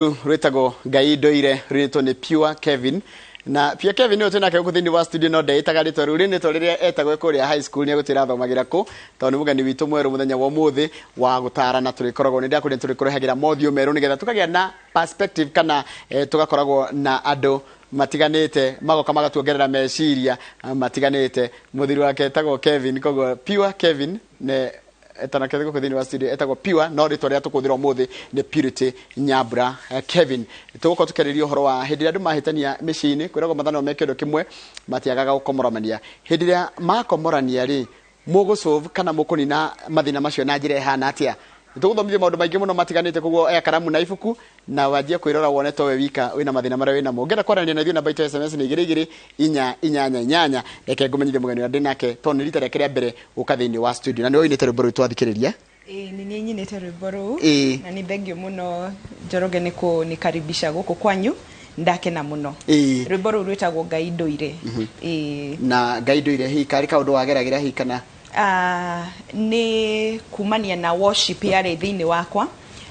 Rwetago Ngai Ndoire rwitwo ni Pure Kevin na Pure Kevin ni tunake guku thini wa studio no ndei tagarito rwitwo riria etagwo kuria high school ni gutira thomagira ku tondu ni mugani witu mweru muthenya wa muthi wa gutarana turikoragwo ni ndia kuri turikurehagira mothio meru nigetha tukagia na perspective kana tugakoragwo na ando matiganite magoka magatuongerera meciria matiganite muthiri wake etagwo Kevin koguo Pure Kevin ne etanake guku thini wa studio etagwo Pure no ritwa ria tukuthira muthi ni Purity Nyambura Kevin tuguko tukeririo horo wa hindi andu mahitania micini kwiragwo mathano meke ndo kimwe matiagaga gukomoromania hindi ria makomorania ri mugusolve kana mukunina mathina macio na njira ihana atia tuguthomithia maundu maingi muno matiganite koguo ea karamu na ibuku na wanjie kwirora wone to we wika wina mathina maria wina mo ngenda kwarania na thio namba itu SMS ni 2288 reke ngumenyithie mugeni wa ndinake to ni rita reke ria mbere ukathini wa studio na ni oinite rwimbo twathikiriria ni nyinite rwimbo ru na ni thengio muno Njoroge nikaribisha guku kwanyu ndakena muno rwimbo ru rwitagwo Ngai Ndoire na Ngai Ndoire hi kari kaundu wageragira hi kana ni kumania na worship yare thini wakwa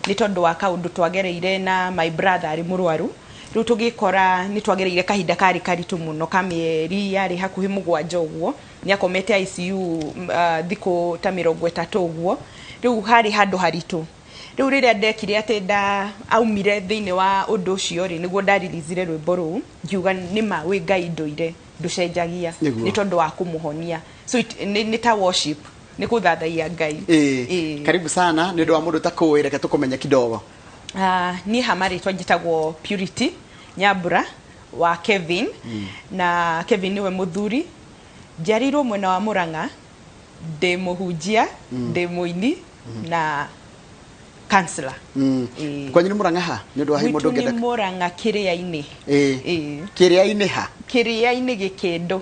ni tondu wa kaundu twagereire na my brother ari murwaru riu tugikora ni twagereire kahinda kari karitu muno kamieri yari hakuhi mugwanja uguo ni akomete ICU thiku ta 30 uguo riu hari handu haritu riu riria ndekire atenda aumire thini wa undu ucio ri niguo ndarilizire rwimbo ru ngiuga ni ma wi Ngai Ndoire nducenjagia ni tondu wa kumuhonia so ni ta worship ni kuthathaia Ngai karibu sana ni ndo wa mundu takuwe reke tukumenya kidogo ni hamari twajitagwo Purity Nyambura wa Kevin na Kevin niwe muthuri jarirwo mwena wa Muranga de muhunjia de muini na counselor kwanyu ni Muranga ha ni ndo wa mundu ngenda ni Muranga Kiria-ini Kiria-ini ha Kiria-ini gikendo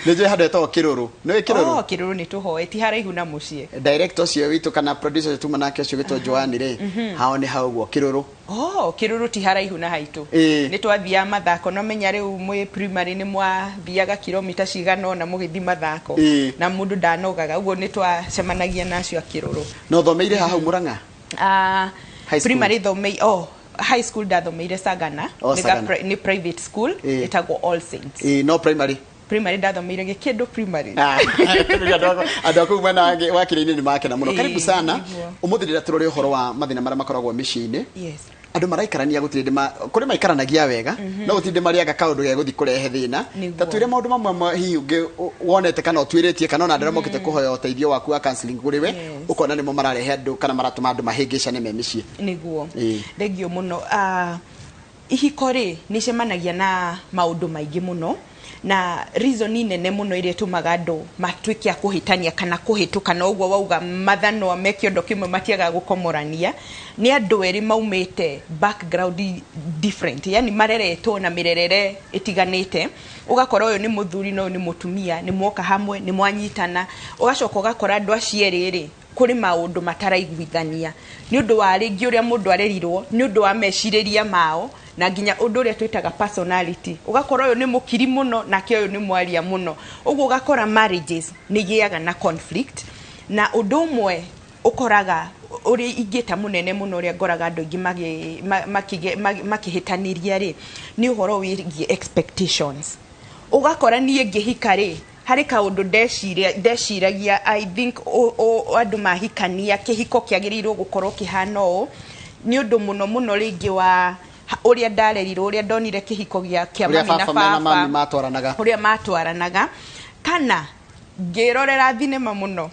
Neje hada to kiruru no kiruru kiruru ni tuhoe ti haraihu na mucie director cio witu kana producer tu manake cio gitwo Joani ri hao ni hauguo kiruru kiruru ti haraihu na haitu ni twathia mathako no menya riu mwe primary ni mwathiaga kilomita cigano na mugithi mathako na mundu ndanogaga uguo ni twacemanagia nacio kiruru no thomeire hau Muranga primary thomei high school dathomeire Sagana ni private school itagwo All Saints no primary dathomeire gikindu primary adoko mwana wange wakire-ini ni make na muno karibu sana umuthirira turore horo wa mathina maria makoragwo micini andu maraikarania gutinde kuri maikaranagia wega no gutinde mariaga kaundu ge guthi kurehe thina tatwire maundu mamwe hi ungi wonete kana utwiritie kana na ndara mokite kuhoya uteithio waku wa counseling kuri we ukona nimo mararehe andu kana maratuma andu mahingicane me micii niguo thengio muno ihikori ni cemanagia na maundu maingi muno na reason nene muno ire tumaga andu matwike akuhitania kana kuhituka na uguo wauga mathano mekiondo kimwe matiaga gukomorania ni andu eri maumite background different yani mareretwo na mirerere itiganite ugakora uyu ni muthuri no ni mutumia ni mwoka hamwe ni mwanyitana ugacoka ugakora andu acieriri kuri maundu mataraiguithania ni undu wa ringi uria mundu arerirwo ni undu wa meciriria mao na nginya undu uria twitaga personality ugakora uyu ni mukiri muno na kio uyu ni mwaria muno uguo ugakora marriages ni giaga na conflict na undu umwe ukoraga uri igita munene muno uria ngoraga andu ingi makihitaniria ri ni uhoro wigi expectations ugakora ni ngihika ri hari kaundu ndeciragia I think andu mahikania kihiko kiagirirwo gukorwo kihano ni undu muno ringi wa uria ndarerirwo uria ndonire kihiko kia mami na baba uria matwaranaga kana ngirorera thinema muno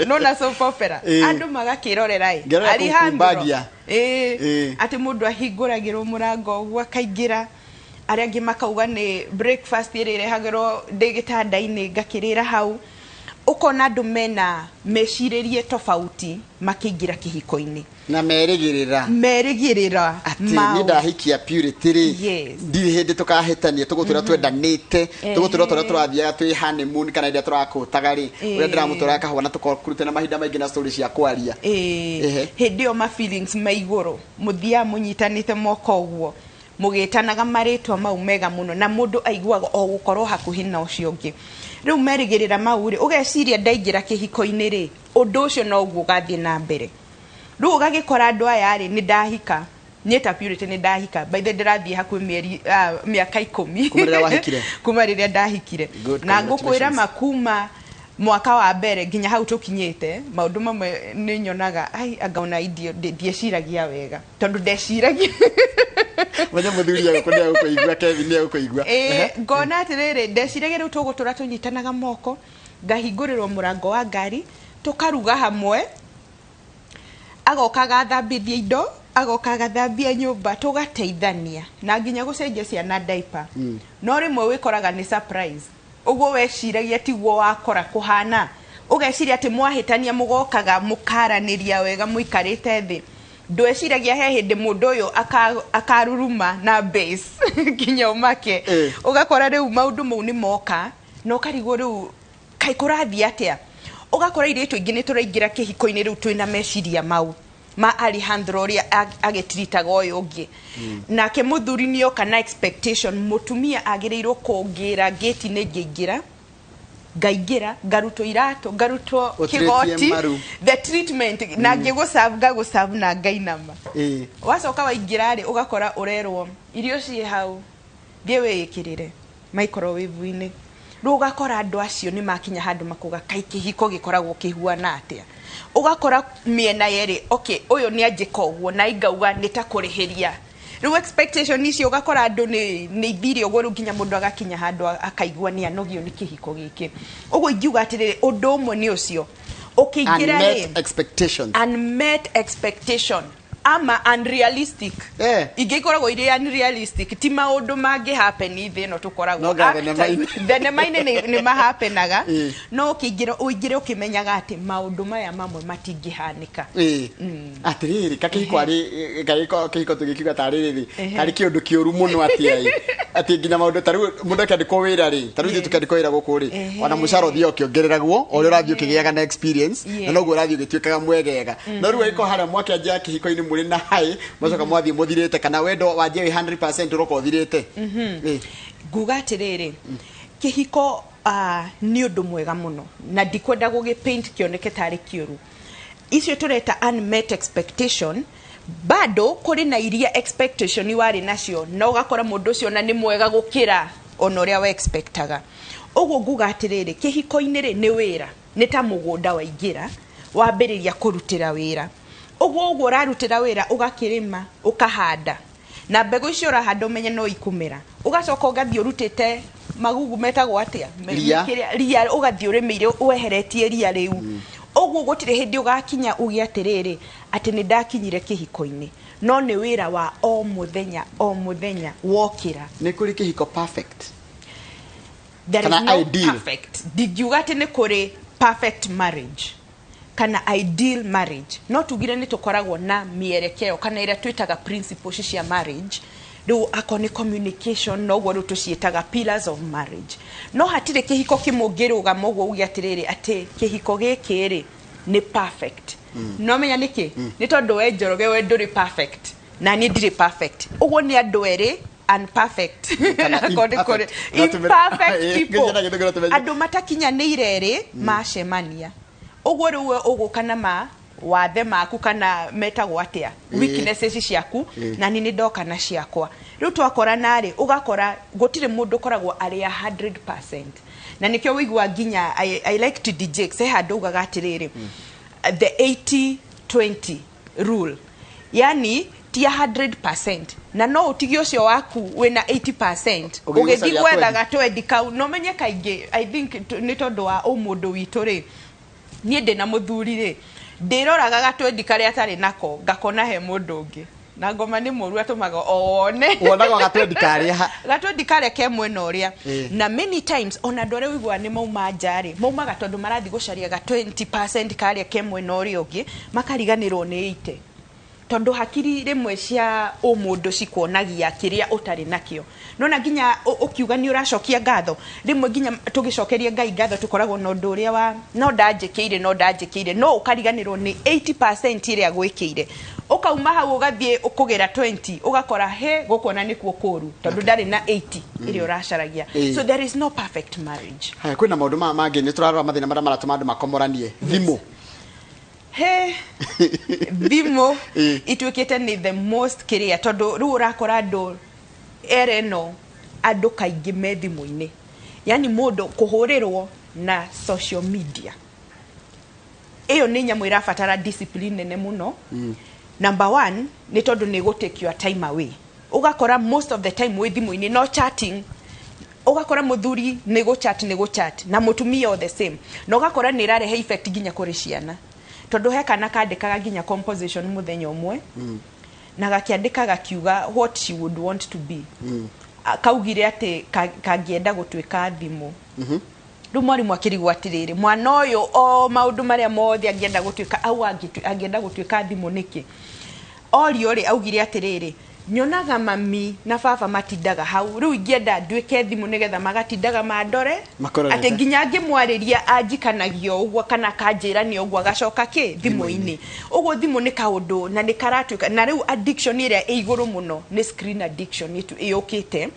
no na soap opera andu magakirorera ari hambagia ati mundu ahinguragirwo murango gwa kaingira aria angi makauga ni breakfast irire hagero ndigitanda-ini ngakirira hau ukona andu mena meciririe tofauti makiingira kihiko-ini na merigirira ati ni ndahikia Purity ri ndiri hindi tukahitania tugutura twendanite tugutura turathiaga twi honeymoon kana ndia turakutaga ri uria ndiramutura kahwana tukokurute na mahinda maingi na stories cia kwaria hindi o ma feelings maiguru muthia munyitanite moko uguo mugitanaga maritwa mau mega muno na mundu aiguaga o gukorwo hakuhi na ucio ungi riu merigirira mau ri ugeciria ndaingira kihiko-ini ri undu ucio no guo gathie na mbere Riu ugagikora andu aya ri ni ndahika nyeta purity ni ndahika by the ndirathie hakuhi mieri miaka 10 kumarira wahikire kuma riria ndahikire na ngukwira makuma mwaka wa mbere nginya hau tukinyite maundu mamwe ni nyonaga angaona idio ndieciragia wega tondu ndeciragia wanya muthuri yagukunia gukuigua Kevin ni gukuigua ngona atiriri ndeciragia riu tugutura tunyitanaga moko ngahingũrĩrwo mũrango wa ngari tukaruga hamwe agoka gathambithia indo agoka gathambia nyumba tugateithania na nginya gucenjia ciana diaper no rimwe wikoraga ni surprise uguo weciragia tiguo wakora kuhana ugeciria ati mwahitania mugokaga mukaraniria wega muikarite thi ndweciragia he hindi mundu uyu akaruruma na base nginya umake ugakora riu maundu mau ni moka no karigo riu kai kurathi atia ugakora iritu ingi ni turaingira kihiko-ini riu twina meciria mau ma Alejandro ria agetiritaga uyu ungi nake muthuri nio kana expectation mutumia agireirwo kungira gate ni ngingira ngaingira ngaruto irato ngaruto kigoti the treatment na ngiguserve na ngainama wacoka waingira ri ugakora urerwo irio cie hau thie wikirire microwave-ini rugakora andu acio ni makinya handu makuga kai kihiko gikoragwo kihuana atia ugakora miena yeri okay uyu ni anjika uguo na ingauga nitakurihiria riu expectation icio ugakora andu ni ithiri uguo riu nginya mundu agakinya handu akaigua ni anogio ni kihiko giki uguo ingiuga atiriri undu umwe ni ucio ukiingira unmet expectation ama unrealistic igikoragwo iri unrealistic ti maundu mangi happen ithi no tukoragwo thenema-ini ni mahapenaga no uingire ukimenyaga ati maundu maya mamwe matingihanika atiriri kakihiko kihiko tugikiuga taririri kari kiundu kiuru muno ati nginya maundu taru mundu akandikwo wira ri taru ithu tukandikwo wira guku ri ona mucaro thio ukiongereragwo uri urathio kigiaga na experience na noguo urathio gituikaga mwegega no riu iko haria mwakianjia kihiko-ini muri na hai macoka mwathie muthirite kana wendo wanjia 100% uroko uthirite nguga atiriri kihiko ni undu mwega muno na ndikwenda gugipaint kioneke tari kiuru icio tureta unmet expectation bado kuri na iria expectation wari nacio no gakora mundu cio na ni mwega gukira ona uria we expectaga uguo nguga atiriri kihiko-ini ri ni wira ni ta mugunda waingira wambiriria kurutira wira uguo urarutira wira ugakirima ukahanda na mbegu icio urahanda umenye no ikumira ugacoka ugathie urutite magugu metagwo atia ria ugathie urimire weheretie ria riu uguo gutire hindi ugakinya ugi atiriri ati ni ndakinyire kihiko-ini no ni wira wa o muthenya wokira ni kuri kihiko perfect there is no perfect digiuga ati ni kuri perfect marriage kana ideal marriage no tugire ni tukoragwo na mierekeo kana ira twitaga principles cia marriage riu akoni communication no gwo tucietaga pillars of marriage no hatire kihiko kimungiruga mogwo ugi atiriri ati kihiko gikiri ni perfect no menya niki ni tondu we Njoroge we nduri perfect na ni ndiri perfect ugwo ni andu eri unperfect imperfect people andu matakinyanire eri macemania uguo riu ugukana ma wathe maku kana metagwo atia weaknesses ciaku na ni ndoka na ciakwa riu twakorana ri ugakora gutire mundu koragwo ari 100% na nikyo wigwa nginya I like to DJ say handu ugaga atiriri the 80-20 rule yani ti 100% na no utigio cio waku wina 80% ugithi gwethaga 20 kau no menye kaingi I think ni tondu wa umundu witu ri nie ndina muthuri ri ndiroraga gatwendi karia atari nako ngakona he mundu ungi na ngoma ni muru atumaga one wonaga gatwendi karia ke mwena uria na many times ona ndore wigwa ni mauma njari maumaga tondu marathi gucaria ga 20% karia ke mwena uria ungi makariganirwo ni 80 tondu hakiri rimwe cia umundu cikuonagia kiria utari nakio nona nginya ukiuga ni uracokia ngatho rimwe nginya tugicokeria Ngai ngatho tukoragwo na undu uria wa no ndanjikiire no ukariganirwo ni 80% iria gwikire ukauma hau ugathie ukugira 20 ugakora he gukuona ni kuo kuru tondu ndari na 80 iria uracaragia so there is no perfect marriage kwina maundu mangi ni turarora mathina maria maratuma andu makomoranie thimu he thimo itwikite ni the most kiria tondu ru urakora andu ereno andu kaingi me thimu-ini, yani mundu kuhurirwo na social media iyo ni nyamu irabatara discipline nene muno. Number 1 ni tondu ni go take your time away, ugakora most of the time we thimu-ini no chatting, ugakora muthuri ni go chat na mutumia all the same, na ugakora ni rarehe effect ginya kuri ciana tondu he kana kandikaga ginya composition muthenya umwe na gakiandika gakiuga what she would want to be, kaugire ati kangienda gutwika thimu. Ru mwarimu akirigwa atiriri mwana uyu o maundu maria mothe angienda gutwika au angienda gutwika thimu niki orio ri augire atiriri nyonaga mami na baba matindaga hau riu ingienda ndwike thimu nigetha magatindaga mandore ati nginya ngimwariria anjikanagio ugwa kana kanjirani ugwa gacoka ki thimu-ini ugwo thimu ni kaundu na ni karatwika na riu addiction iria iguru muno ni screen addiction itu iyukite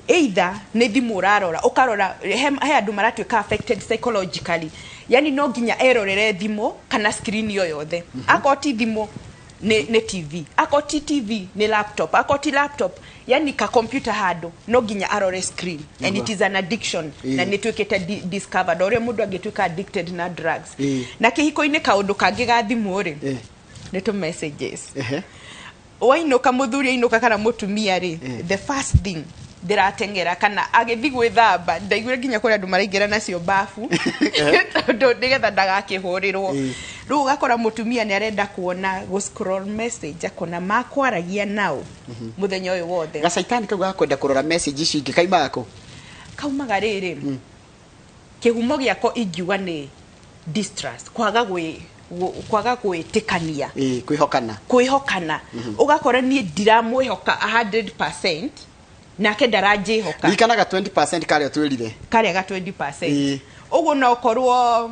either ni thimu urarora ukarora he andu maratwika affected psychologically, yani no nginya erorere thimu kana screen yoyothe akoti thimu ni TV, akoti TV ni laptop, akoti laptop yani ka computer hado no ginya arore screen and it is an addiction na nitwikite discovered ore mundu agetwika addicted na drugs na kihiko-ini kaundu kangi ga thimu ri ni to messages wainuka muthuri inuka kana mutumia ri the first thing ndiratengera kana agithi gwithamba ndaigure ginya kuri andu maraingira nacio bafu tondu nigetha ndagakihurirwo riu gakora mutumia ni arenda kuona go scroll message akona makwaragia nao muthenya uyu wothe gacaitani kau gakwenda kurora message ici ingi kaimako kaumaga riri kihumo giako ingiuga ni distrust, kwaga gwitikania kwihokana ugakora ni ndiramwihoka 100% nake daraje hoka likanaga 20% kale twirire kale ga 20% ugu no korwo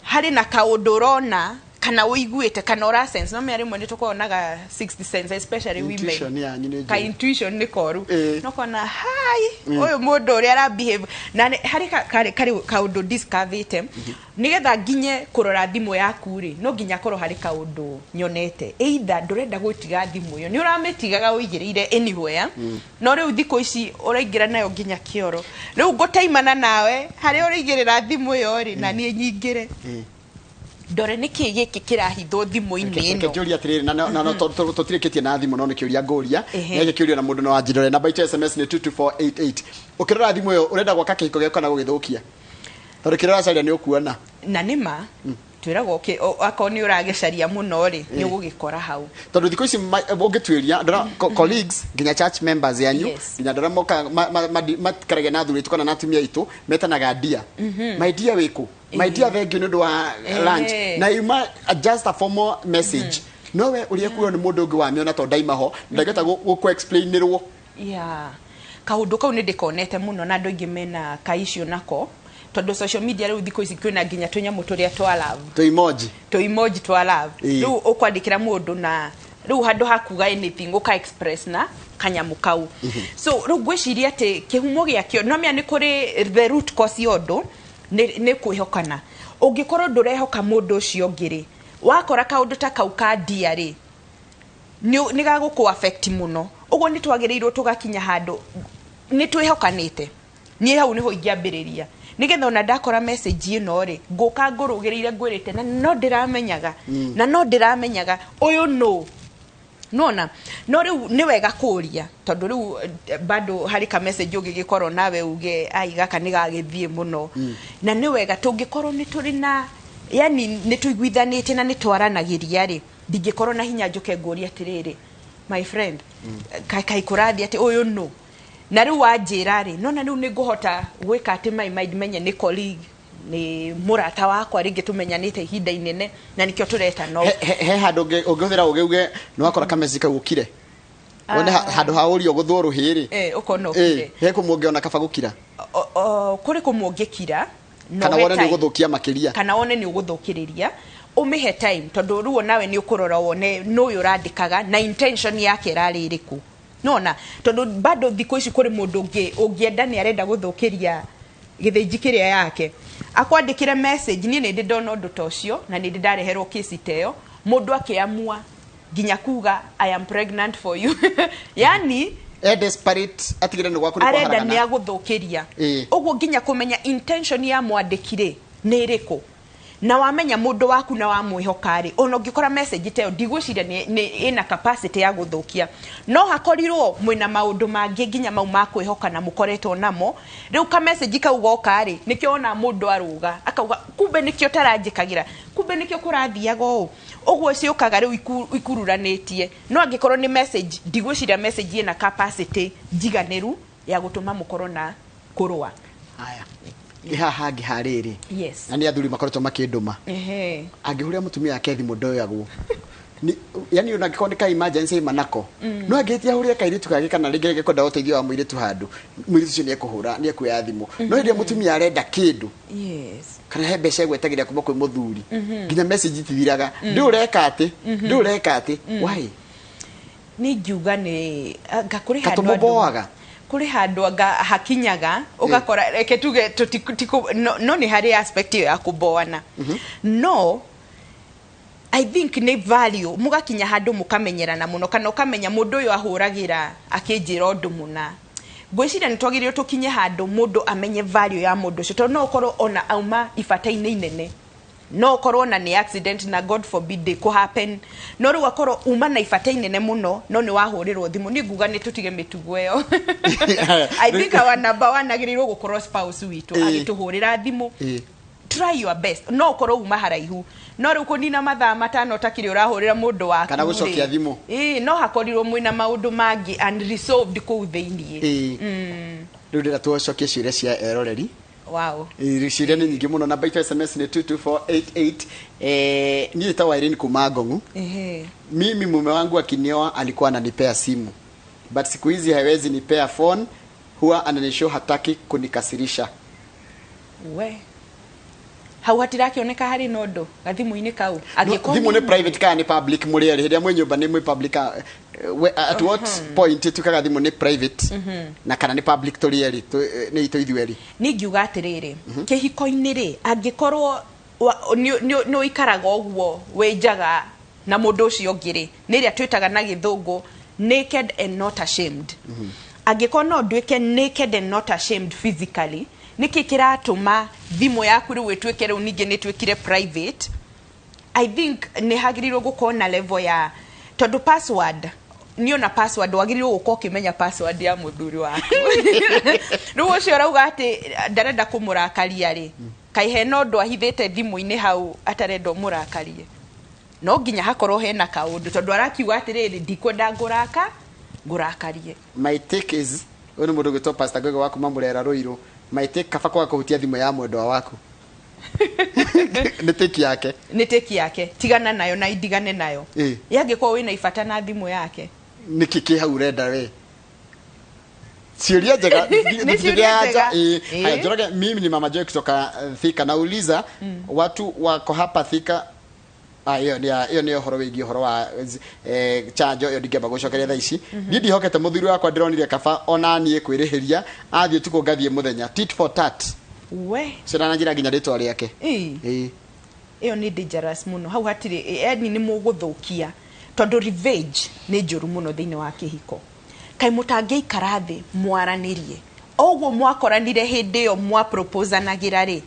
hari na kaudorona kana uiguite kana ora sense no meri mwene tukonaga 60 cents especially women ka intuition ni koru no kona hai oyo mundu uri ara behave na hari kare kaudo discover nigetha nginye kurora thimu yaku ri no nginya koro hari kaudo nyonete either ndurenda gutiga thimu yo ni urametigaga uigirire anywhere no riu thiko ici uraingira nayo nginya kioro riu ngotaimana nawe hari uraigirira thimu yo ri na nie nyingire ndore niki giki kirahitho thimu-ini ino kiuria atiriri na tutirikitie na thimu no nikiuria nguria nege kiuria na mundu no wanjirore namba itu SMS ni 22488 ukirora thimu yo urenda gwaka kihiko giako na gugithukia tondu kirora caria ni ukuona na nima twiragwo akoni uragecaria muno ri ni ugugikora hau tondu thiko ici ungitwiria ndora colleagues nginya church members yanyu nginya ndora moka makarage na thuri tukona na atumia itu metanaga dia my dear wiku my dear thank you ndu wa lunch na yuma just a formal message nowe urie kuyo ni mundu ungi wa miona to daima ho ndageta guku explainirwo kaundu kau ni ndikonete muno na andu ingi mena kaishu nako tondu social media riu thiko ici kwina nginya tunyamu turia twa love to emoji twa love riu ukwandikira mundu na riu handu hakuga anything uka express na kanyamu kau so riu gwiciria ati kihumo giakio no mia ni kuri the root cause yondo ne kwihokana ungikorwo ndurehoka mundu ucio ngiri wakora kaundu ta kau ka diary ni gaguku affect muno ugo ni twagirirwo tugakinya handu ni twihokanite ni hau niho ingiambiriria nigetha ona ndakora message ino ri nguka ngurugirire ngwirite na no ndiramenyaga uyu nona no riu ni wega kuria tondu riu bado hari ka message ungigikorwo nawe uge ai gaka ni gagithie muno na ni wega tungikorwo ni turi na yani ni tuiguithanite na ni twaranagiria ri ndingikorwo na hinya njuke nguria atiriri my friend kai kurathi ati uyu na riu wanjira ri nona riu ni nguhota gwika ati my mind menye ni colleague ni murata wakwa ringi tumenyanite ihinda inene na nikio tureta no he handu ungihthira uge no akora kamezika gukire wone handu ha urio guthuru hiri ukono kire he kumungiona kaba gukira kuri kumungikira no kana wone ni uguthukia makiria kana wone ni uguthukiriria umihe time tondu ruo nawe ni ukurora wone no uyu randikaga na intention yake rari iriku nona tondu bado thiko ici kuri mundu ungienda ni arenda guthukiria githĩnji kĩrĩa yake akwandĩkĩre message niĩ nĩ ndona ũndũ ta ũcio na nĩ ndareherwo case teo mũndũ akĩamua nginya kuga I am pregnant for you yani desperate atigire nĩ gwaku nĩ arenda nĩ agũthũkĩria ũguo nginya kũmenya intention ya mwandĩkire nĩ ĩrĩkũ na wamenya mũndũ waku na wamwĩhokarĩ ona ũngĩkora message teo ndigwĩciria nĩ ina capacity ya gũthũkia no hakorirwo mwĩna maũndũ mangĩ nginya mau ma kwĩhoka na mũkoretwo namo rĩu ka message kau gokarĩ nĩkĩo ona mũndũ arũga akauga kumbe nĩkĩo taranjĩkagĩra kumbe nĩkĩo kũrathiaga ũũ ũguo ciũkaga rĩu ikururanĩtie no angĩkorwo nĩ message ndigwĩciria message ina capacity njiganĩru ya gũtũma mũkorwo na kũrũa haya haha ngiharĩrĩ yes na nĩ athuri makoretwo makĩndũma angĩhũrĩra mũtumia yake thimũ ndoyagwo yani ona ngĩkorwo nĩ ka emergency manako no angĩtia hũrĩre kairitu kage kana rĩngĩ gĩkonda ũteithio wa mũirĩtu handũ mũirĩtu ũcio nĩ ekũhũra nĩ ekuoya thimũ no hĩndĩ mũtumia arenda kĩndũ kana he mbeca egwetagĩra kuma kwĩ mũthuri nginya message itithiraga ndũreka atĩ why nĩ ngiuga nĩ ngakũrĩ handũ katũmũboaga kuri handu anga hakinyaga ugakora reke tuge no ni hari aspect ya kuboana no I think ni value mugakinya handu mukamenyerana muno kana ukamenya mundu uyu ahuragira akinjira undu muna gwiciria ni twagire tukinye handu mundu amenye value ya mundu ucio to no ukorwo ona auma ifata-inĩ inene no korwo na ni accident na god forbid ko happen no ru akorwo uma na ifata inene muno no ni wahurirwo thimu ni nguga ni tutige mitugo yo I think our number one agirirwo gukorwo spouse witu agituhurira thimu try your best no korwo uma haraihu no ru kunina mathaa matano takiri urahurira mundu waku kana gucokia thimu no hakorirwo mwina maundu mangi unresolved ku theinie ru ndira tucokie ciria cia eroreri. Wow. Rishiria ni nyingi muno namba ya SMS ni 22488 ni itawa Irene Kumagongu. Mimi mume wangu akinioa alikuwa ananipea simu. But siku hizi hawezi nipea phone, huwa ananishow hataki kunikasirisha. We. Hauhatira kioneka hari nodo gathimu-ini kau agikoma thimu ni private ka ni public muri ri hiria mwe nyumba ni mwe public at what point tukaga thimu ni private na kana ni public tori ri ni ito ithueri ni ngiuga atiriri kihiko-ini ri angikorwo no ikaraga uguo wenjaga na mundu ucio ngiri ni ria twitaga na githungu naked and not ashamed angikorwo no ndwike naked and not ashamed physically niki kiratuma thimu yaku ri wetweke ru ninge ni twekire private I think ni hagirirwo gukorwo na level ya tondu password niona password wagirirwo gukorwo kimenya password ya muthuri waku ru ucio rauga ati ndarenda kumurakaria ri kai he no ndo ahithite thimu-ini hau atarenda murakarie no nginya hakorwo hena kaundu tondu arakiuga atiriri ndikwenda ngurakarie. My take is ono mundu gitwa pastor Gogo waku mamurera Ruiru my take kaba kwa kuhutia thimu ya mwendwa waku ni take yake tigana nayo na idigane nayo yangekuwa wina ifata na thimu yake niki kihau renda we siuria njega haya joroge mimi ni mama Joy kutoka Thika nauliza watu wako hapa Thika hiyo ni horo wigi horo wa chanjo yo ndigeba gucokeria thaa ici ndidi hokete muthuri wakwa ndironire kaba ona nie kwirihiria athie tuko gathie muthenya tit for tat we sira na njira nginya ritwa riake iyo ni dangerous muno hau hatiri yani ni muguthukia tondu revenge ni njuru muno thiini wa kihiko kai mutange ikarathi mwaranirie ogwo mwakoranire hindi yo mwa propose nagira ri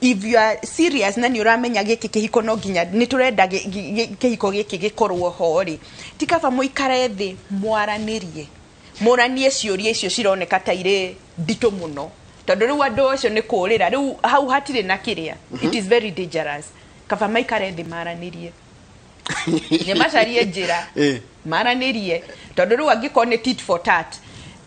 if you are serious na ni uramenya giki kihiko no nginya ni turenda kihiko giki gikorwo hori tikaba muikare thi mwaranirie muranie ciuria icio cironeka ta ire ndito muno tondu riu andu acio ni kurira riu hau hatire na kiria it is very dangerous kaba maikare thi maranirie ni macarie njira maranirie tondu riu angiko ni tit for tat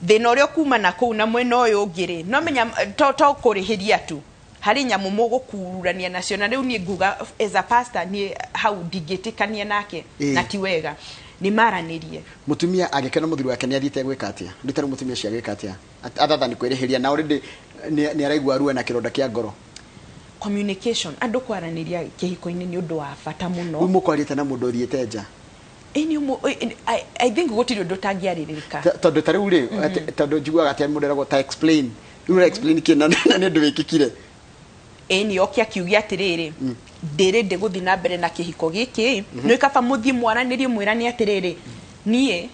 thina uria kuma na kuu na mwena uyu ngiri no menya to kurihiria tu hari nyamu mugukururania nacio na riu ni nguga as a pastor ni hau ndigitikania nake na ti wega ni maranirie mutumia agikena muthuri wake ni athite gwika atia nditaru mutumia cia gwika atia athatha ni kwirihiria na already ni araigwa ruwa na kironda kia ngoro communication andu kwaraniria kihiko-ini ni undu wa bata muno umukwarite na mundu thiete nja I think gutiri undu tangiaririka tondu tariu ri tondu njiguaga ati mundu eragwo ta explain Ura explain kina na ndu wikikire. Eni okia kiugia atiriri. Ndĩrĩndĩ gũthiĩ na mbere na kĩhiko gĩkĩ no ikaba mũthiĩ mwaranirie mwĩrani atĩrĩrĩ niĩ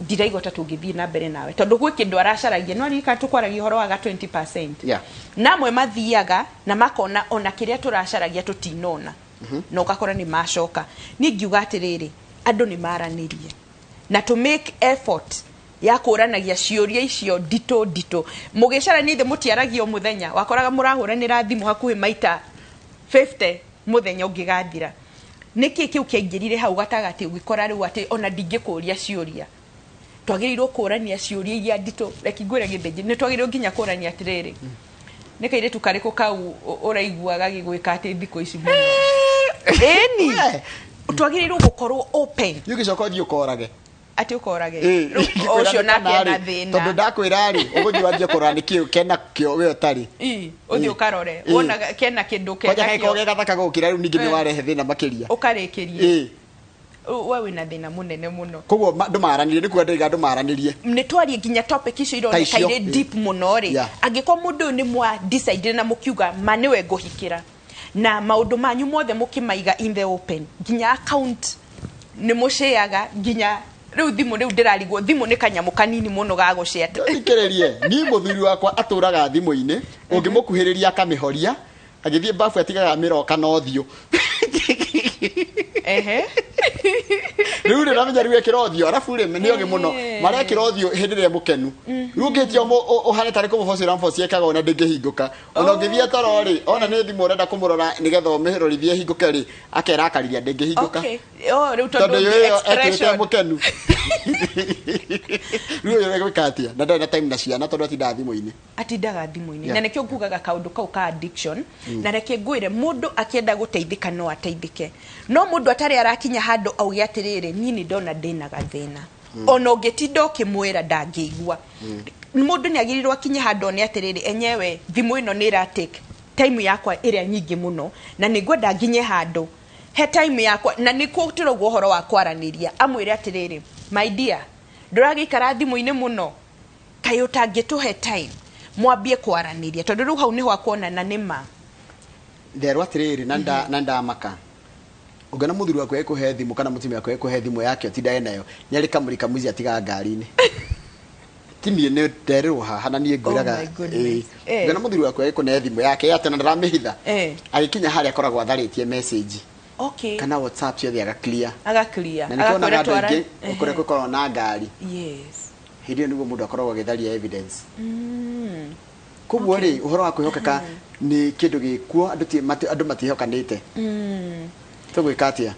ndiraigua ta tũngĩthiĩ na mbere nawe tondũ gwĩ kĩndũ aracaragia no rika tũkwaragia ũhoro wa 20%. Namwe mathiaga na makona ona kĩrĩa tũracaragia tũtinona na ũgakora nĩ macoka. Niĩ ngiuga atĩrĩrĩ andũ nĩ maranĩrie na to make effort ya kũranagia ciũria icio nditũ mũgĩcarania ithe mũtiaragia o mũthenya wakoraga mũrahũranĩra thimũ hakuhĩ maita 50 muthenya ungigathira niki kiu kiaingirire hau gatagati ugikora riu ati ona ndingikuria ciuria twagirirwo kurania ciuria iria ndito reki ngwire githinji ni twagirirwo nginya kurania atiriri nikaire tukariko kau uraiguaga gigwika ati thiko ici muno eni twagirirwo gukorwo open yugicoka thio korage ati ukorage ucio nake na thina tondu ndakwira ri uguthwanjia kurani kio kena kio we utari uthi ukarore wona kena kindu kena kio kwaja kage gathaka gukira riu ningi ni warehe thina makiria ukarikirie wewe na thina munene muno koguo andu maranirie ni kwenda iga andu maranirie ni twarie nginya topic icio ironekaire deep muno ri angiko mundu ni mwa decide na mukiuga ma niwe nguhikira na maundu manyu mothe mukimaiga in the open nginya account ni musheaga nginya riu thimu riu ndirarigwo thimu ni kanyamu kanini muno ga guceta ikererie ni muthuri wakwa aturaga thimu-ini ungimukuhiriria akamihoria agithie bafu atigaga miroka no thio riu ri namenya riu ekirothio arafu ri nioge muno mara kirothio hindire mukenu riu ngitio uhane tari kumufocira ramfoci ekaga ona ndingihinguka ona ngithie toro ri ona ni thimu urenda kumurora nigetha umihirorithie hinguke ri akera akariria ndingihinguka riu tondu expression mukenu riu yo gwikatia na ndana time na ciana tondu atinda thimu-ini atindaga thimu-ini na nikio ngugaga kaundu kau ka addiction na reke ngwire mundu akienda guteithika no ateithike no mundu atari arakinya handu auge atiriri ni ndona ndina gathina ona ungitinda ukimwira ndangĩigua mundu ni agirirwo akinye handu ni atiriri enyewe thimu ino ni ra take time yakwa iria nyingi muno na ningwenda nginye handu he time yakwa na nikuo tirogwo horo wa kwaraniria amwire atiriri my dear nduragikara thimu-ini muno kai utangituhe time mwambie kwaraniria tondu riu hau ni hwa kuonana nima nderwa atiriri nanda maka ugana muthuri wakwe ekuhe thimu kana mutumia wakwe ekuhe thimu yake tindae nayo nyari kamurika muzi atiga ngari-ini tini ne nderwo haha na nie ngwiraga ugana muthuri wakwe ekune thimu yake atena ndaramihitha agikinya haria akoragwo atharitie message kana WhatsApp ciothe aga clear na nikiona twara ukore kukorwo na ngari hidio niguo mundu akoragwo agitharia evidence kuguo ri uhoro wa kwihokeka ni kindu gikuo andu matihokanite tugwika atia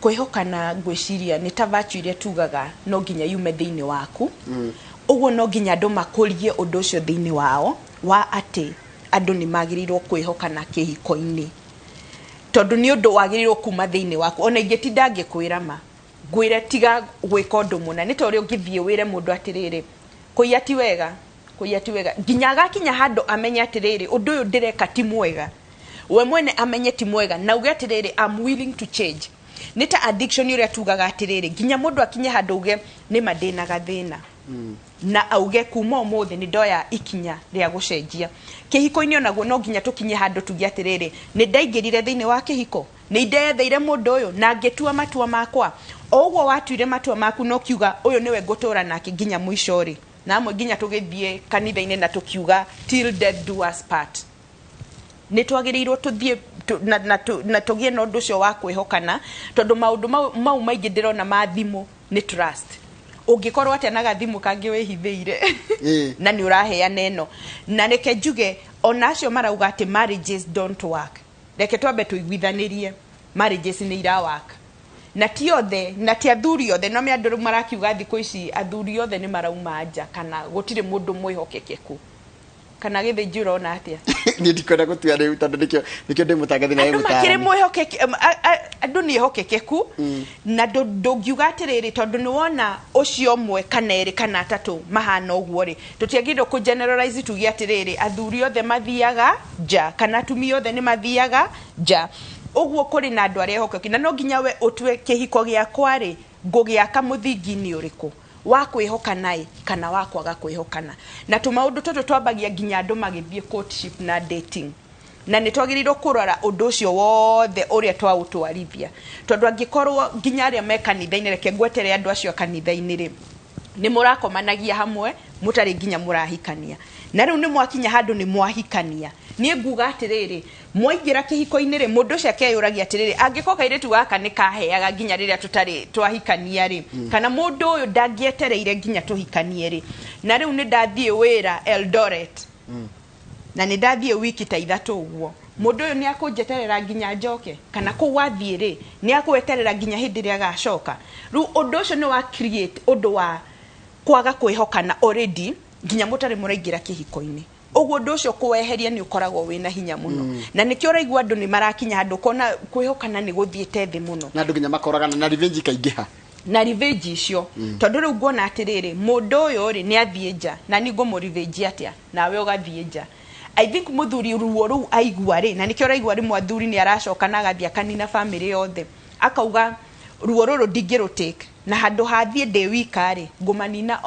kwihokana ngwiciria ni ta virtue iria tugaga no nginya yume thiini waku uguo no nginya andu makurie undu ucio thiini wao wa ati andu ni magirirwo kwihokana kihiko-ini tondu ni undu wagirirwo kuma thiini waku ona ingitinda ngikwira ma ngwire tiga gwika undu muna ni tori ungithie wire mundu atiriri kuiya ti wega nginya agakinya handu amenya atiriri undu uyu ndireka ti mwega we mwene amenye ti mwega na uge atiriri I'm willing to change nita addiction uria tugaga atiriri nginya mundu akinye handu uge ni madina gathina na auge kuma umuthi ni ndoya ikinya ria gucenjia kihiko-ini onaguo no nginya tukinye handu tuge atiriri ni ndaingirire thiini wa kihiko ni ndetheire mundu uyu na ngitua matua makwa oguo watuire matua maku no kiuga uyu niwe ngutura nake nginya mwisho ri na amwe nginya tugithie kanitha-ini na tukiuga till death do us part ni twagirirwo tuthie na tugie no ndu cio wa kwihokana tondu maundu mau maingi ndirona ma thimu ni trust ungikorwo atenaga thimu kangi wihithiire na ni urahea neno na reke njuge ona acio marauga ati marriages don't work reke twambe tuiguithanirie marriages ni ira work na ti othe na ti athuri othe no me andu marakiuga thiku ici athuri othe ni marauma nja kana gutire mundu mwihokekeku kana githinji urona atia ni ndikwenda gutua riu tondu nikio ndimutangathi na yegutara makire mwihokeke andu ni hokekeku na ndungiuga atiriri tondu ni wona ucio mwe kana eri kana atatu mahana uguo ri tutiagirwo ku generalize tugi atiriri athuri othe mathiaga nja kana atumia othe ni mathiaga nja uguo kuri na andu aria hokeku na no nginya we utwe kihiko giakwa ri ngugiaka muthingi ni uriku wa kwihokana kana wa kwaga kwihokana na tumaundu toto twambagia nginya andu magithie courtship na dating na nĩ twagĩrĩirwo kũrora ũndũ ũcio wothe ũrĩa twaũtwarithia tondũ angĩkorwo nginya arĩa me kanitha-inĩ reke ngwetere andũ acio kanitha-inĩ rĩ nĩ mũrakomanagia hamwe mũtarĩ nginya mũrahikania na rĩu nĩ mwakinya handũ nĩ mwahikania niĩ nguga atĩrĩrĩ mwaingĩra kĩhiko-inĩ rĩ mũndũ ũcio akeyũragia atĩrĩrĩ angĩkorwo kairĩtu gaka nĩ kaheaga nginya rĩrĩa tũtarĩ twahikania rĩ kana mũndũ ũyũ ndangĩetereire nginya tũhikanie rĩ na rĩu nĩ ndathiĩ wĩra Eldoret na nĩ ndathiĩ wiki ta ithatũ ũguo mũndũ ũyũ nĩ akũnjeterera nginya njoke kana kũu wathiĩ rĩ nĩ akweterera nginya hĩndĩ ĩrĩa agacoka rĩu ũndũ ũcio nĩ wa create ũndũ wa kwaga kwĩhokana already nginya mũtarĩ mũraingĩra kĩhiko-inĩ ũguo ũndũ ũcio kũweheria nĩ ũkoragwo wĩna hinya mũno na nĩkĩo ũraigua andũ nĩ marakinya handũ kona kwĩhokana nĩ gũthiĩte thĩ mũno na andũ nginya makoragana na revenge kaingĩha na revenge icio tondũ rĩu nguona atĩrĩrĩ mũndũ ũyũ rĩ nĩ athiĩ nja na nĩ ngũmũrevenge atĩa nawe ũgathiĩ nja I think muthuri ruo ru aigua ri na nikio raigua ri mwathuri ni aracoka na gathia kanina family yothe akauga ruo ruru ndingirutake na handu hathie de wikari ngumanina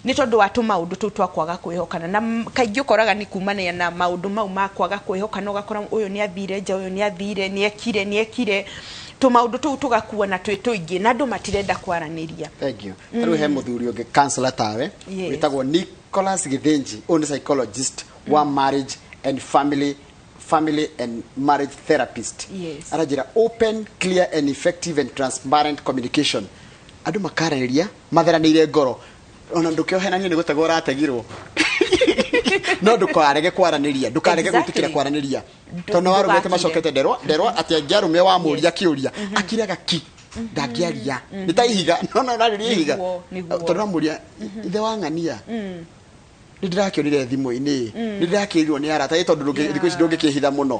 ni tondu watu maundu tu twakwaga kwihokana na kaingĩ ukoraga ni kumania na maundu mau makwaga kwihokana ugakora uyu ni athire nja uyu ni athire ni ekire tu maundu tu tugakua na twi tuingi na andu matirenda kwaraniria. Thank you. Rĩu he muthuri ũngĩ counselor tawe witagwo Nicholas Githinji one psychologist wa marriage and family and marriage therapist. Yes. Arajira open, clear and effective and transparent communication. Andu makarĩria matheranĩire ngoro ona ndũkĩohenania nĩ gũtagwo rategirwo no ndũkarege kwaranĩria ndũkarege gwĩtĩkĩra kwaranĩria tondũ warũmĩte macokete nderwa atĩ angĩarũme wa mũria kĩũria akiraga ki ndangĩaria nĩ ta ihiga no rarĩria ihiga tondũ mũria ithe wa ng'ania ndirakĩonire thimũ-inĩ ndirakĩrirwo nĩ arata tondũ thikũ ici ndũngĩkĩhitha mũno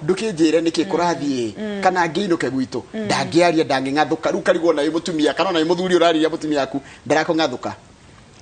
ndũkĩnjĩre nĩkĩ kũrathiĩ kana ngĩinũke gwitũ ndangĩaria ndangĩng'athũka rĩu karigwo na mũtumia kana na mũthuri ũrariria mũtumia aku ndarakũng'athũka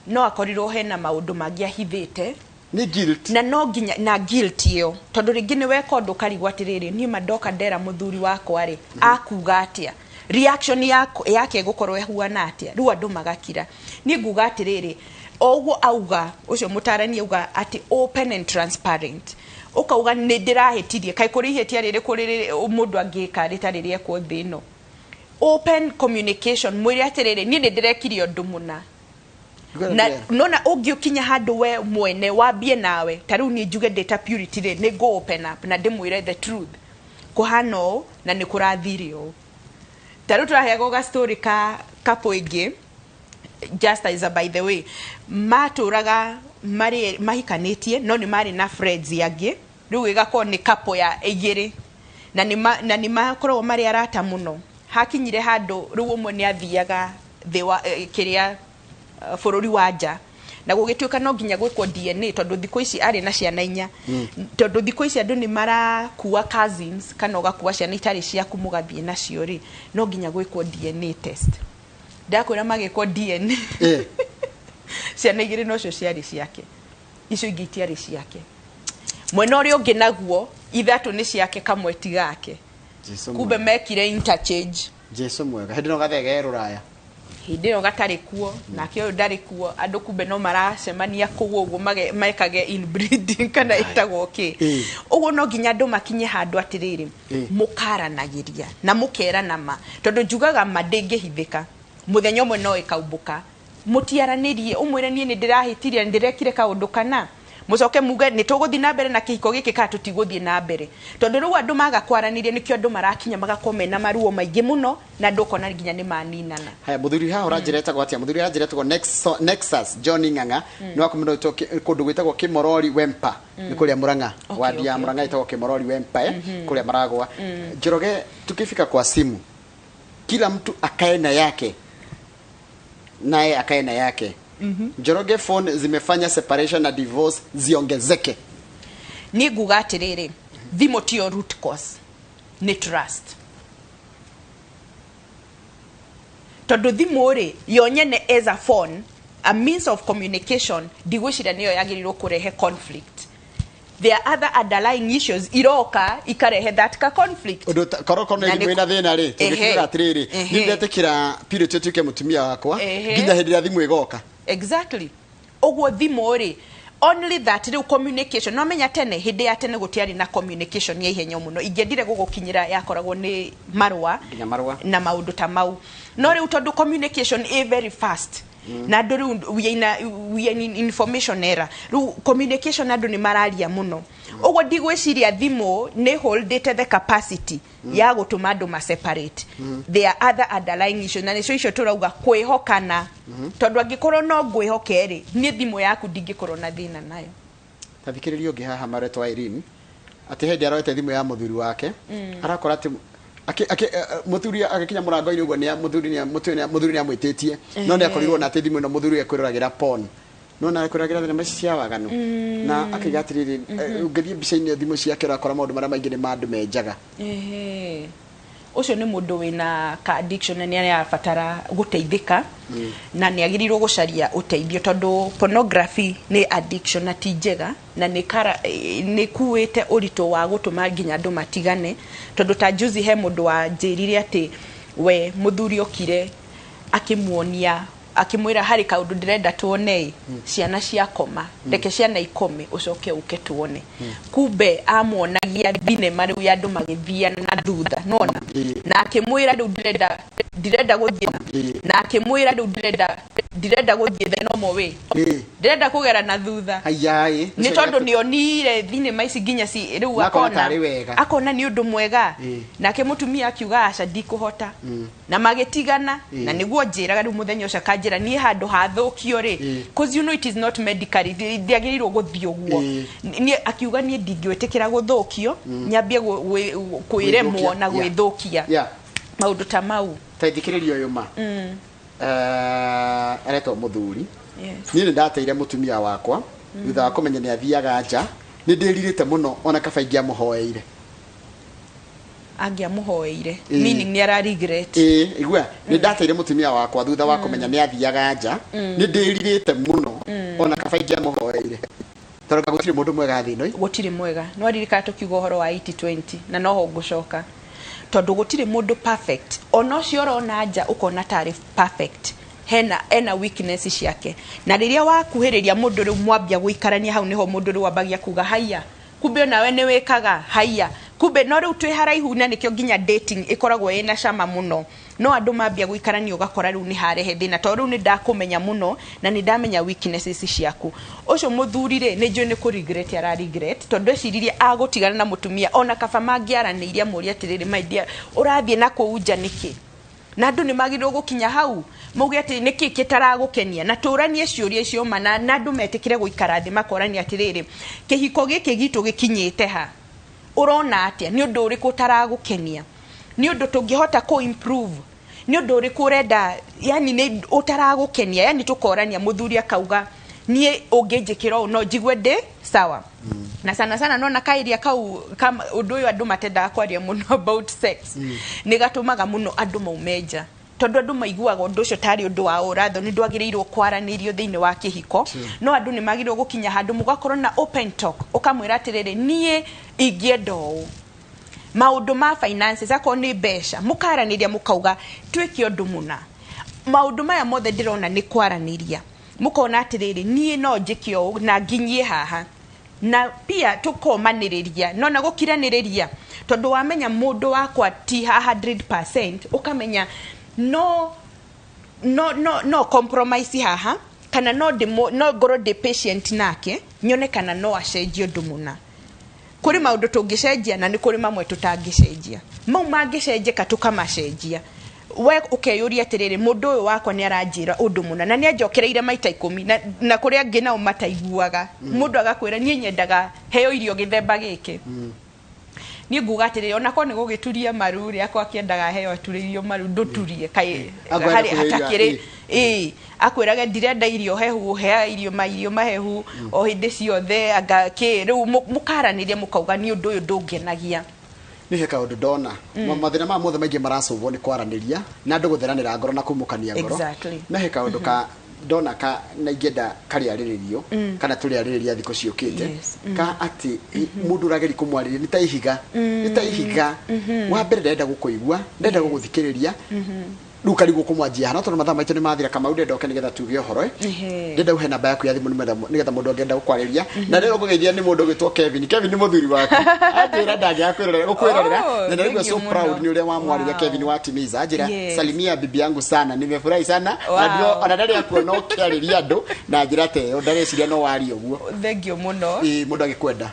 no akorirwo hena maundu mangĩahithĩte ni guilt na no nginya na guilt iyo tondu ringi ni weka undu karigwa atiriri ni madoka ndera muthuri wakwa ri akuga atia reaction yake gukorwo ehuana atia riu andu magakira ni nguga atiriri ogwo auga ucio mutarani auga ati open and transparent ukauga ni ndirahitirie kai kuri hitia riri kuri mundu angika ritaririe kwa thino open communication mwiri atiriri ni ndirekirie undu muna na nona ũngĩkinya handũ we mwene wambie nawe tarĩu ni njuge data purity rĩ nĩ go open up na ndĩmwĩre the truth kuhana ũũ na nĩ kũrathire ũũ tarĩu tũraheagwo ga story ka couple ĩngĩ just as a by the way matũraga mahikanĩtie no nĩ marĩ na friends angĩ rĩu ĩgakorwo nĩ couple ya igĩrĩ na nĩ makoragwo marĩ arata mũno hakinyire handũ rĩu ũmwe nĩ athiaga kĩrĩa bũrũri wa nja na gũgĩtuĩka no nginya gwĩkwo DNA tondũ thikũ ici arĩ na ciana inya tondũ thikũ ici andũ nĩ marakuwa cousins kana ũgakuwa ciana itarĩ ciaku mũgathiĩ nacio rĩ no nginya gwĩkwo DNA test ndakwĩra magĩkwo DNA ciana igĩrĩ nocio ciarĩ ciake icio ingĩ itiarĩ ciake mwena ũrĩa ũngĩ naguo ithatũ nĩ ciake kamwe ti gake kumbe mekire interchange Jesu mwega hĩndĩ no gathege rũraya hĩndĩ ĩyo gatarĩ kuo nake ũyũ ndarĩ kuo andũ kumbe no maracemania kũu ũguo mekage inbreeding kana ĩtagwo kĩ ũguo no nginya andũ makinye handũ atĩrĩrĩ mũkaranagĩria na mũkerana ma tondũ njugaga ma ndĩngĩhithĩka mũthenya ũmwe no ĩkaumbũka mũtiaranĩrie ũmwĩre niĩ nĩ ndĩrahĩtirie ndĩrekire kaũndũ kana mucoke muge nĩ tũgũthiĩ na mbere na kĩhiko gĩkĩ kana tũtigũthiĩ na mbere tondũ rĩu andũ maga kwaranĩria nĩkĩo andũ marakinya magakorwo na maruo maingĩ mũno na andũ kona nginya nĩ maninana haya muthuri haha ũranjĩretagwo atĩa muthuri aranjĩretagwo Nexus John Ng'ang'a nĩ wakũmĩrwo kũndũ gwĩtagwo Kĩmorori Wempa nĩ kũrĩa Murang'a wadi ya Murang'a ĩtagwo Kĩmorori Wempa kũrĩa Maragwa Njoroge tukifika kwa simu kila mtu akae na yake naye akae na yake Njoroge phone zimefanya separation na divorce ziongezeke. Ni nguga atiriri thimo tio root cause ni trust. Tondu thimo ri yonyene as a phone a means of communication digwishira niyo yagirirwo kurehe conflict. there are other underlying issues iroka ikarehe that ka conflict Odo koroko no thimũ ina thĩna rĩ tũngĩkira atirĩrĩ nĩ ndetĩkĩra period tuĩke mũtumia wakwa nginya hĩndĩ ĩrĩa thimũ ĩgoka. Exactly. Ogwo thimũ rĩ only that riu communication no menya tene hindi ya tene gutiari na communication ya ihenya muno ingedire gugukinyira yakoragwo ni marwa na maundu ta mau no riu tondu communication is very fast na ndu we in information era riu communication andu ni mararia muno ogwo ndigwiciria thimu ni holdete the capacity ya gutuma andu ma separate there are other underlying issues na nicio icio turauga kwihokana tondu angikorwo no ngwihokeri ni thimu yaku ndingikorwo na thina nayo. Tathikiririo ngi haha maretwa Irene ati hindi aroete thimu ya muthuri wake arakora ati muthuri akikinya murango-ini ugo ni muthuri ni amwititie no ni akorirwo na ati thimu no muthuri ekwiragira porn no na ekwiragira thenema cia waganu na akiga atiriri ungethi mbica-ini thimu ciake arakora maundu maria maingi ni mandu menjaga ucio ni mundu wina ka addiction na ni arabatara guteithika na ni agirirwo gucaria uteithio tondu pornography ni addiction na tijega na ni kuite urito wa gutuma nginya andu matigane tondu ta juzi he mundu wa njirire ati we muthuri okire akimuonia akimwira hari kaundu ndirenda tuone ciana cia koma reke ciana ikome ucoke uke tuone kumbe amuonagia thinema riu ya andu magithia na thutha nona na akimwira riu ndirenda guthia na akimwira riu ndirenda guthia the normal way ndirenda kugera na thutha ayai ni tondu nionire thinema ici nginya ci riu akona ni undu mwega na akimutumia akiuga aca ndikuhota na magitigana na niguo njiraga riu muthenya ucio kanjira ni handu hathukio ri because you know it is not medically ndiagirirwo guthio guo ni akiuga ni ndingĩwĩtĩkĩra guthukio nyambie kwiremwo na gwithukia maundu ta mau taithikiririo yuma areto muthuri ni ndateire mutumia wakwa thutha wa kumenya ni athiaga nja ni ndiririte muno ona kabaingi amuhoeire angiamuhoeire meaning ni ara regret igua ni ndateire mutumia wakwa thutha wa kumenya ni athiaga nja ni ndiririte muno ona kabaingi amuhoeire toroka gutire mundu mwega thino gutire mwega no aririka tukiuga horo wa 80-20 na noho ngucoka tondu gutire mundu perfect ono cio urona nja ukona tarif perfect ena weakness ciake na riria wakuhiriria mundu riu mwambia guikarania hau niho mundu riu ambagia kuga haya kumbe nawe ni wikaga haya kumbe no riu twi haraihu na nikio nginya dating ikoragwo ina cama muno no andu mambia guikarania ugakora riu ni harehe thina to riu ni ndakumenya muno na ni ndamenya weaknesses ciaku ucio muthuri ri ni njui ni ku regret ara regret tondu eciririe agutigana na mutumia ona kaba mangiaraniria muri atiriri maidia urathie na kuunja niki na andu ni magirwo gukinya hau muge ati niki kitaragukenia na turanie ciuria icio mana na andu metikire guikara thi makorania atiriri kihiko giki gitu gikinyite ha urona atia ni undu uriku taragukenia ni undu tungihota ku improve ni undu uriku renda yani ni utaragukenia yani tukorania muthuri akauga nie unginjikira no njigwe ndi sawa na sana nona kairia kau kama undu uyu andu matenda kwaria muno about sex ni gatumaga muno andu maumeja tondu andu maiguaga undu ucio tari undu wa uratho ni ndwagirirwo kwaranirio thiini wa kihiko no andu ni magirwo gukinya handu mugakorwo na open talk ukamwira atiriri nie ingienda uu maundu ma finances akon ni besha mukaraniria mukauga twike undu muna maundu maya mothe ndirona ni kwaraniria mukona atiriri nie no njikio na nginyie haha na pia tukomaniriria no na gukiraniriria tondu wamenya mundu wakwa ti 100% ukamenya no compromise haha kana no goro de patient nake nyone kana no acenjio ndumuna kuri maundu tungicenjia na ni kuri mamwe tutangicenjia mau mangicenjeka tukamacenjia we ukeyuria atiriri mundu uyu wakwa ni aranjira undu muna na ni anjokereire maita 10 na kuri angi nao mataiguaga mundu agakwira nie nyendaga heo irio githemba giki ni nguga atiriri ona ko ni gugituria maru ri akwa kiendaga heo aturirio maru nduturie kai hari atakire akwiraga ndirenda irio hehu he irio mahehu o hindi ciothe anga ki riu mukaranirie mukauga ni undu uyu ndungenagia ni heka undu ndona mathina ma mothe maingi maracubwo ni kwaraniria na andu gutheranira ngoro na kumukania ngoro exactly na heka undu ka ndona ka na ingenda kari ariririo kana tuli aririria thiko ciukite ka ati mundu rageri kumwariria ni ta ihiga wa mbere ndenda gukuigua ndenda guguthikiriria duka rigo kumwanjia hana tondu mathaa maitu ni mathira kama ndenda oke nigetha tuge uhoro ndenda uhe namba yaku ya thimu nigetha mundu angenda gukwariria na ndenda gugeithia ni mundu gitwo Kevin ni muthuri waku atira ndage akwirorera gukwirorera na ndenda so proud ni uria wa mwariria Kevin wa Timiza ajira salimia bibi yangu sana nimefurahi sana ndio ona ndari akuona ukiariria andu na njira te ndareciria no wari uguo thengio muno mundu agikwenda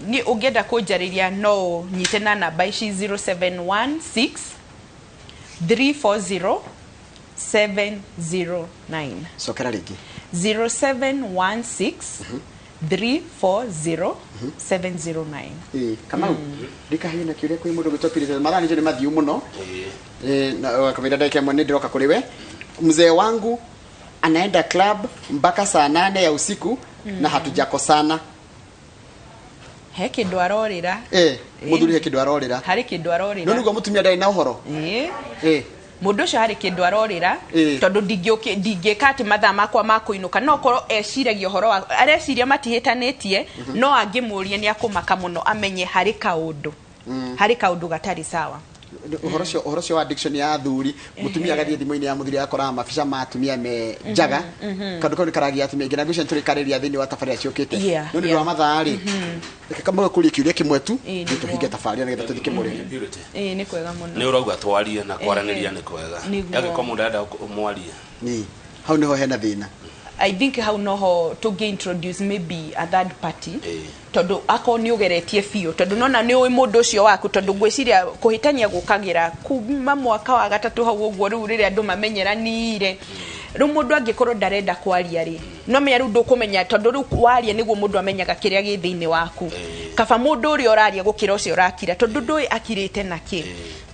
ni ungenda kunjariria no nyite na namba ici 0716 340 709 sokera rigi 0716 340 709 kama ndikahina kiuria kwi mundu gitopirite mathani je ni mathiu muno na kamera dakika mwe ndiroka kuriwe mzee wangu anaenda club mpaka saa 8 ya usiku na hatujakosana he kindu arorira muthuri he kindu arorira hari kindu arorira no nugo mutumia ndai na uhoro mundu cio hari kindu arorira tondu ndingika ati mathaa makwa ma kuinuka no korwo eciragia uhoro wa areciria matihitanitie no angimuria ni akumaka muno amenye hari kaundu gatari sawa uhoro cio addiction ya thuri mutumia gathie thimu-ini ya muthiri akora mabica ma atumia me njaga kandu kau ni karagia atumia ngina ngwicio turi kariria thini wa tafaria ciukite no ni wa mathari reke kama kuri kiuria kimwe tu tuhinge tafaria nigetha tuthike muri ni kwega muno ni urauga twarie na kwaraniria ni kwega yake kama ndada umwarie ni hau niho hena thina I think how no to introduce maybe a third party tondu ako ni ugeretie fio tondu nona ni oi mundu ucio waku tondu gwiciria kuhitania gukagira kuma mwaka wa gatatu hau uguo riu riria andu mamenyeranire riu mundu angikorwo ndarenda kwaria ri no menya riu ndukumenya tondu riu waria niguo mundu amenyaga kiria gi thiini waku kaba mundu uri oraria gukira ucio urakira tondu ndui akirite naki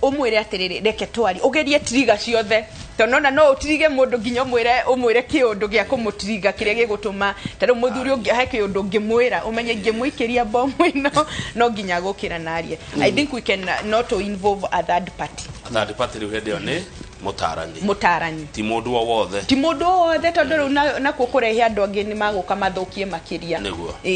umwire atiriri reke twari ugerie triga ciothe tonona no utirige mundu nginya umwire kiundu gia kumutiriga kiria gigutuma tari muthuri ungi he kiundu ngimwira umenye ngimuikiria bomu ino no nginya gukira narie I think we can not to involve a third party riu hendio ni mutarani ti mundu wothe tondu na kukurehe andu angi ni maguka mathukie makiria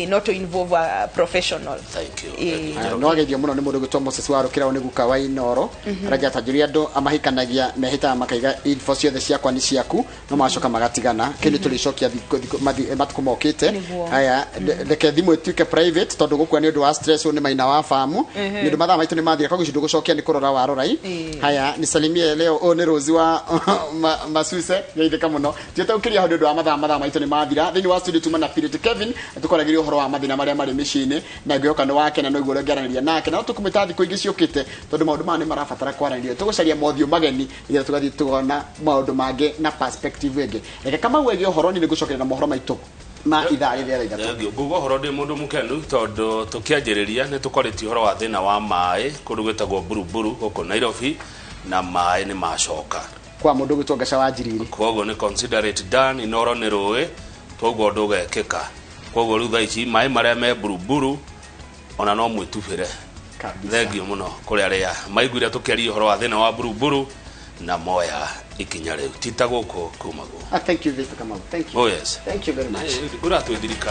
not to involve a professional. Thank you no ageithio muno ni mundu gitwo Moses Warukira ni guka wa Inoro araja tajuria andu amahikanagia mehita makaiga info ciothe ciakwa ni ciaku no macoka magatigana kini tulicokia matukumokite haya reke thimu ituike private tondu gukua ni undu wa stress ni maina wa famu ni undu mathaa maitu ni mathira kwa gicundu gucokia ni kurora wa rorai haya ni salimie leo o ni Rozi wa Masuse ngeithika muno tieta ukiria hondu ndu wa mathaa maitu ni mathira thini wa studio tuma na Philip Kevin tukoragiria uhoro wa mathina maria mari micini na ngioka ni wake na no igoro ngaraniria nake na tukumitathi kuingi ciukite tondu maundu ma ni marabatara kwaraniria tugucaria mothio mageni ira tugathi tugona maundu mange na perspective ege reke kama wege uhoro ni gucokerera mohoro maitu ma idhaa iria ithatu ngugo horo ndi mundu mukenu tondu tukianjiriria ni tukoreti horo wa thina wa mai kundu gwitagwo buruburu huko Nairobi na mai ni macoka kwa mundu gitwo Gaca wa Njiriri koguo ni consider it done Inoro ni ruwi toguo ndugekeka koguo riu thaici mai maria me buruburu ona no mwitubire thengio muno kuri aria maiguire tukiaria horo wa thina wa buruburu na moya ikinya riu tita guku kumago thank you Victor Kamau thank you oh yes thank you very much uratwithirika